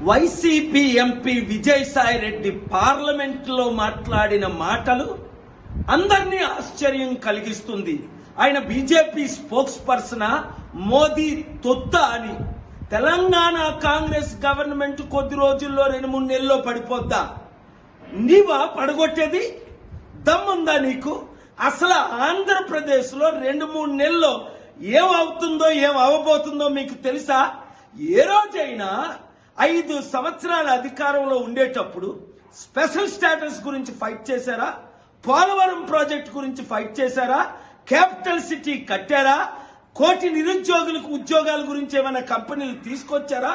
YCP MP Vijayasai Reddy పార్లమెంట్లో మాట్లాడిన మాటలు అందరినీ ఆశ్చర్యం కలిగిస్తుంది. ఆయన బీజేపీ స్పోక్స్ పర్సన్ మోదీ తొత్త అని. తెలంగాణ కాంగ్రెస్ గవర్నమెంట్ కొద్ది రోజుల్లో 2-3 నెలల్లో పడిపోద్దా? నీవా పడగొట్టేది? దమ్ముందా నీకు? అసలు ఆంధ్రప్రదేశ్ లో 2-3 నెలల్లో ఏమవుతుందో ఏం అవబోతుందో మీకు తెలుసా? ఏ రోజైనా 5 సంవత్సరాల అధికారంలో ఉండేటప్పుడు స్పెషల్ స్టేటస్ గురించి ఫైట్ చేశారా? పోలవరం ప్రాజెక్ట్ గురించి ఫైట్ చేశారా? క్యాపిటల్ సిటీ కట్టారా? 1 కోటి నిరుద్యోగులకు ఉద్యోగాల గురించి ఏమైనా కంపెనీలు తీసుకొచ్చారా?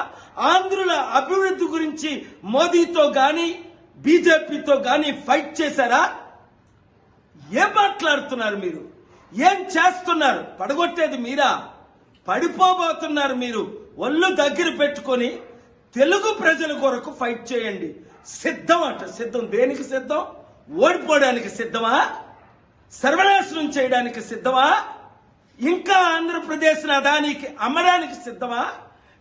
ఆంధ్రుల అభివృద్ధి గురించి మోదీతో గాని బీజేపీతో గాని ఫైట్ చేశారా? ఏం మాట్లాడుతున్నారు మీరు? ఏం చేస్తున్నారు? పడగొట్టేది మీరా? పడిపోబోతున్నారు మీరు. ఒళ్ళు దగ్గర పెట్టుకొని తెలుగు ప్రజల కొరకు ఫైట్ చేయండి. సిద్ధం అట. సిద్ధం దేనికి సిద్ధం? ఓడిపోవడానికి సిద్ధమా? సర్వనాశనం చేయడానికి సిద్ధమా? ఇంకా ఆంధ్రప్రదేశ్ అదానికి అమ్మడానికి సిద్ధమా?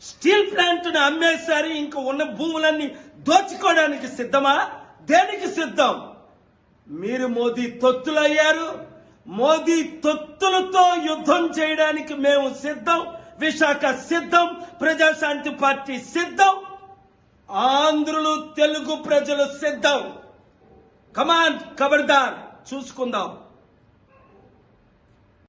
స్టీల్ ప్లాంట్ ను అమ్మేశారు, ఇంకా ఉన్న భూములన్నీ దోచుకోవడానికి సిద్ధమా? దేనికి సిద్ధం? మీరు మోదీ తొత్తులయ్యారు. మోదీ తొత్తులతో యుద్ధం చేయడానికి మేము సిద్ధం. విశాఖ సిద్ధం. ప్రజాశాంతి పార్టీ సిద్ధం. ఆంధ్రులు తెలుగు ప్రజలు సిద్ధం. కమాన్, ఖబర్దార్, చూసుకుందాం.